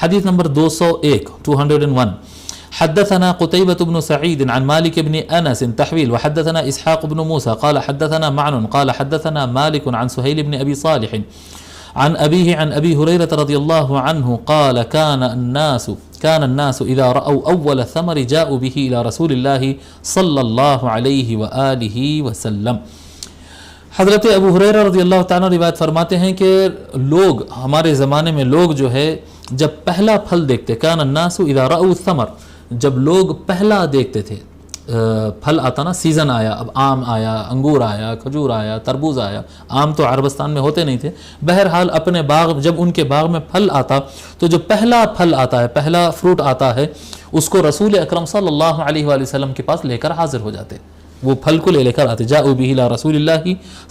حدیث نمبر 201 حدثنا قتيبة بن سعيد عن مالك بن أنس تحويل وحدثنا إسحاق بن موسى قال حدثنا معن قال حدثنا مالك عن سهيل بن أبي صالح عن أبيه عن أبي هريرة رضي الله عنه قال كان الناس إذا رأوا أول الثمر جاءوا به إلى رسول الله صلى الله عليه وآله وسلم. حضرت ابو ہریرہ رضی اللہ تعالیٰ روایت فرماتے ہیں کہ لوگ ہمارے زمانے میں لوگ جو ہے جب پہلا پھل دیکھتے، کان الناس اذا رأوا الثمر، جب لوگ پہلا دیکھتے تھے پھل آتا نا، سیزن آیا، اب آم آیا، انگور آیا، کھجور آیا، تربوز آیا، آم تو عربستان میں ہوتے نہیں تھے، بہرحال اپنے باغ جب ان کے باغ میں پھل آتا تو جو پہلا پھل آتا ہے، پہلا فروٹ آتا ہے، اس کو رسول اکرم صلی اللہ علیہ وآلہ وسلم کے پاس لے کر حاضر ہو جاتے، وہ پھل کو لے کر آتے، جاءوا به الى رسول اللہ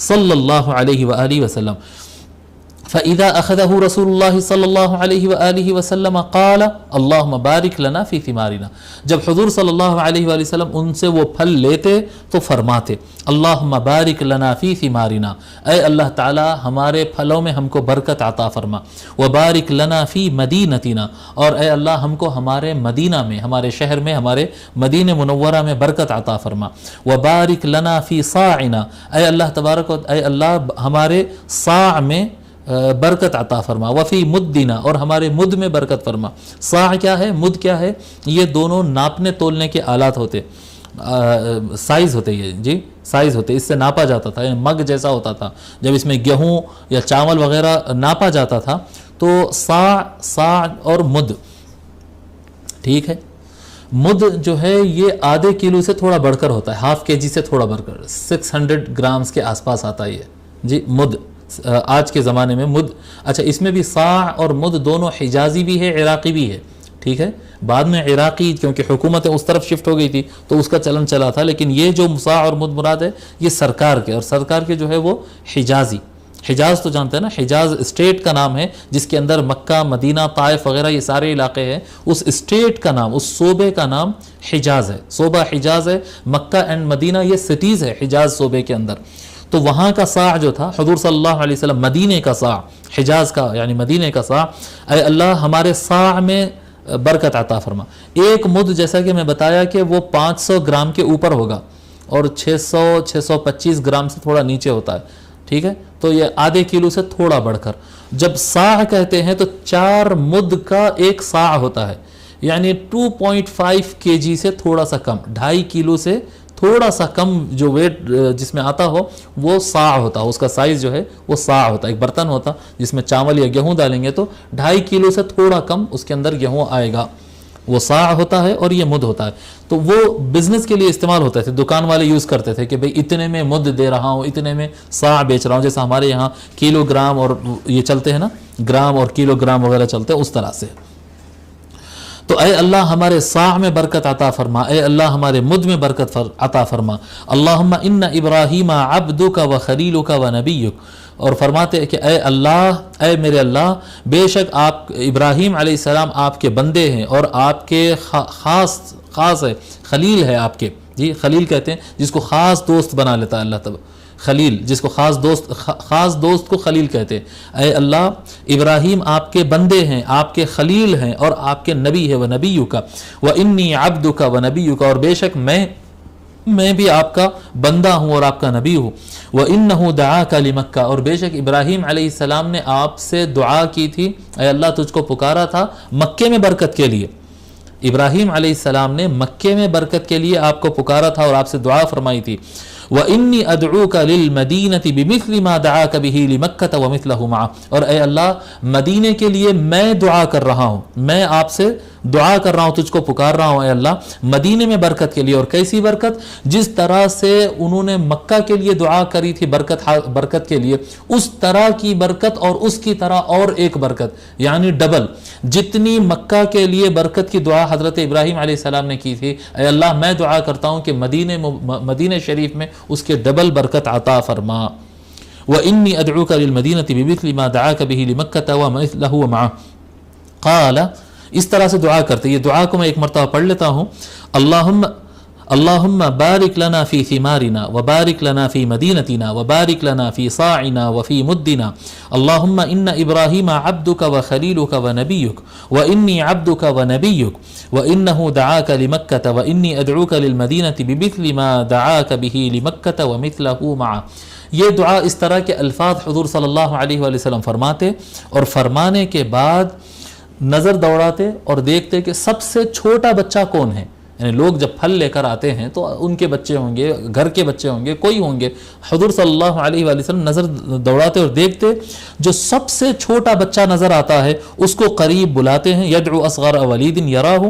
صلی اللہ علیہ وآلہ وسلم. فإذا أخذه رسول الله صلی اللہ علیہ وآلہ وسلم قال اللہم بارک لنا فی ثمارنا، جب حضور صلی اللہ علیہ وآلہ وسلم ان سے وہ پھل لیتے تو فرماتے اللہم بارک لنا فی ثمارنا، اے اللہ تعالی ہمارے پھلوں میں ہم کو برکت عطا فرما، وبارک لنا فی مدینتنا، اور اے اللہ ہم کو ہمارے مدینہ میں، ہمارے شہر میں، ہمارے مدینہ منورہ میں برکت عطا فرما، وبارک لنا فی صاعنا، اے اللہ تبارک اے اللہ ہمارے صاع میں برکت عطا فرما، وفی مدنا، اور ہمارے مد میں برکت فرما. صاع کیا ہے، مد کیا ہے؟ یہ دونوں ناپنے تولنے کے آلات ہوتے، سائز ہوتے، یہ جی سائز ہوتے، اس سے ناپا جاتا تھا، یعنی مگ جیسا ہوتا تھا، جب اس میں گیہوں یا چاول وغیرہ ناپا جاتا تھا تو صاع اور مد، ٹھیک ہے. مد جو ہے یہ آدھے کلو سے تھوڑا بڑھ کر ہوتا ہے، ہاف کے جی سے تھوڑا بڑھ کر 600 گرامز کے آس پاس آتا ہے یہ جی مد آج کے زمانے میں مد. اچھا اس میں بھی صاع اور مد دونوں حجازی بھی ہے، عراقی بھی ہے، ٹھیک ہے. بعد میں عراقی کیونکہ حکومت اس طرف شفٹ ہو گئی تھی تو اس کا چلن چلا تھا، لیکن یہ جو صاع اور مد مراد ہے یہ سرکار کے، اور سرکار کے جو ہے وہ حجازی. حجاز تو جانتے ہیں نا، حجاز اسٹیٹ کا نام ہے جس کے اندر مکہ، مدینہ، طائف وغیرہ یہ سارے علاقے ہیں، اس اسٹیٹ کا نام، اس صوبے کا نام حجاز ہے، صوبہ حجاز ہے. مکہ اینڈ مدینہ یہ سٹیز ہے حجاز صوبے کے اندر. تو وہاں کا صاع جو تھا حضور صلی اللہ علیہ وسلم، مدینے کا صاع، حجاز کا یعنی مدینے کا صاع، اے اللہ ہمارے صاع میں برکت عطا فرما. ایک مد جیسا کہ میں بتایا کہ وہ 500 گرام کے اوپر ہوگا اور 625 گرام سے تھوڑا نیچے ہوتا ہے، ٹھیک ہے. تو یہ آدھے کلو سے تھوڑا بڑھ کر، جب صاع کہتے ہیں تو 4 مد کا ایک صاع ہوتا ہے، یعنی 2.5 kg سے تھوڑا سا کم، 2.5 کلو سے تھوڑا سا کم جو ویٹ جس میں آتا ہو وہ صاع ہوتا ہے، اس کا سائز جو ہے وہ صاع ہوتا ہے. ایک برتن ہوتا جس میں چاول یا گیہوں ڈالیں گے تو 2.5 کلو سے تھوڑا کم اس کے اندر گیہوں آئے گا، وہ صاع ہوتا ہے اور یہ مد ہوتا ہے. تو وہ بزنس کے لیے استعمال ہوتے تھے، دکان والے یوز کرتے تھے کہ بھئی اتنے میں مد دے رہا ہوں، اتنے میں صاع بیچ رہا ہوں، جیسا ہمارے یہاں کلو گرام اور یہ چلتے ہیں نا، گرام اور کلو گرام وغیرہ چلتے ہیں اس طرح سے. تو اے اللہ ہمارے صاع میں برکت عطا فرما، اے اللہ ہمارے مد میں برکت عطا فرما. اللہم ان ابراہیم عبدک و خلیلک و نبیک، اور فرماتے کہ اے اللہ، اے میرے اللہ، بے شک آپ ابراہیم علیہ السلام آپ کے بندے ہیں اور آپ کے خاص ہے، خلیل ہے آپ کے، جی خلیل کہتے ہیں جس کو خاص دوست بنا لیتا ہے اللہ تعالیٰ، خلیل جس کو خاص دوست کو خلیل کہتے ہیں. اے اللہ ابراہیم آپ کے بندے ہیں، آپ کے خلیل ہیں اور آپ کے نبی ہے، وہ نبیوں کا، وہ انی عبد کا و نبیوں کا، اور بے شک میں بھی آپ کا بندہ ہوں اور آپ کا نبی ہوں. وَإِنَّهُ دَعَاكَ لِمَكَّةَ، اور بے شک ابراہیم علیہ السلام نے آپ سے دعا کی تھی، اے اللہ تجھ کو پکارا تھا مکے میں برکت کے لیے. ابراہیم علیہ السلام نے مکے میں برکت کے لیے آپ کو پکارا تھا اور آپ سے دعا فرمائی تھی. وَإِنِّي أَدْعُوكَ لِلْمَدِينَةِ بِمِثْلِ مَا دَعَاكَ بِهِ لِمَكَّةَ وَمِثْلَهُ مَعَهُ، اور اے اللہ مدینے کے لیے میں دعا کر رہا ہوں، میں آپ سے دعا کر رہا ہوں، تجھ کو پکار رہا ہوں اے اللہ مدینے میں برکت کے لیے. اور کیسی برکت؟ جس طرح سے انہوں نے مکہ کے لیے دعا کری تھی برکت کے لیے، اس طرح کی برکت اور اس کی طرح اور ایک برکت، یعنی ڈبل. جتنی مکہ کے لیے برکت کی دعا حضرت ابراہیم علیہ السلام نے کی تھی، اے اللہ میں دعا کرتا ہوں کہ مدینہ شریف میں اس کے ڈبل برکت عطا فرما. وَإِنِّي أَدْعُوكَ لِلْمَدِينَةِ بِمِثْلِ مَا دَعَاكَ بِهِ لِمَكَّةَ وَمِثْلَهُ مَعَهُ. قال، اس طرح سے دعا کرتے، یہ دعا کو میں ایک مرتبہ پڑھ لیتا ہوں. اللہم بارک لنا فی ثمارنا وبارک لنا فی مدینتنا وبارک لنا فی صاعنا وفی مدنا اللہم ان ابراہیم عبدک وخلیلک ونبیک وانی عبدک ونبیک وانہ دعاک لمکۃ وانی ادعوک للمدینۃ بمثل ما دعاک بہ لمکۃ ومثلہ معہ. یہ دعا اس طرح کے الفاظ حضور صلی اللہ علیہ وآلہ وسلم فرماتے اور فرمانے کے بعد نظر دوڑاتے اور دیکھتے کہ سب سے چھوٹا بچہ کون ہے. یعنی لوگ جب پھل لے کر آتے ہیں تو ان کے بچے ہوں گے، گھر کے بچے ہوں گے، کوئی ہوں گے. حضور صلی اللہ علیہ وآلہ وسلم نظر دوڑاتے اور دیکھتے جو سب سے چھوٹا بچہ نظر آتا ہے اس کو قریب بلاتے ہیں. یدعو اصغر ولید یراہ،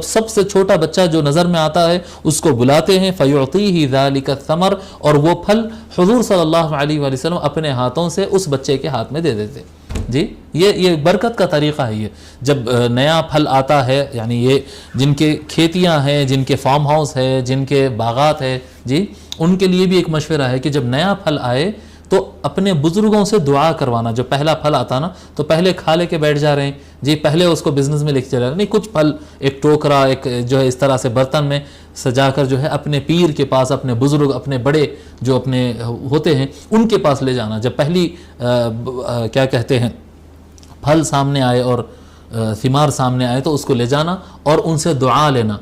سب سے چھوٹا بچہ جو نظر میں آتا ہے اس کو بلاتے ہیں. فیعطیہ ذلک الثمر، اور وہ پھل حضور صلی اللہ علیہ وآلہ وسلم اپنے ہاتھوں سے اس بچے کے ہاتھ میں دے دیتے. جی یہ برکت کا طریقہ ہے. یہ جب نیا پھل آتا ہے، یعنی یہ جن کے کھیتیاں ہیں، جن کے فارم ہاؤس ہے، جن کے باغات ہے، جی ان کے لیے بھی ایک مشورہ ہے کہ جب نیا پھل آئے تو اپنے بزرگوں سے دعا کروانا. جو پہلا پھل آتا نا تو پہلے کھا لے کے بیٹھ جا رہے ہیں، جی پہلے اس کو بزنس میں لے کے چلا رہے ہیں. نہیں، کچھ پھل ایک ٹوکرا، ایک جو ہے اس طرح سے برتن میں سجا کر جو ہے اپنے پیر کے پاس، اپنے بزرگ، اپنے بڑے جو اپنے ہوتے ہیں ان کے پاس لے جانا. جب پہلی کیا کہتے ہیں پھل سامنے آئے اور ثمار سامنے آئے تو اس کو لے جانا اور ان سے دعا لینا،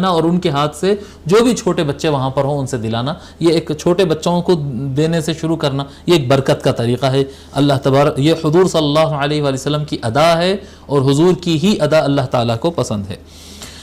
اور ان کے ہاتھ سے جو بھی چھوٹے بچے وہاں پر ہوں ان سے دلانا. یہ ایک چھوٹے بچوں کو دینے سے شروع کرنا، یہ ایک برکت کا طریقہ ہے. اللہ تبارک، یہ حضور صلی اللہ علیہ وآلہ وسلم کی ادا ہے اور حضور کی ہی ادا اللہ تعالیٰ کو پسند ہے.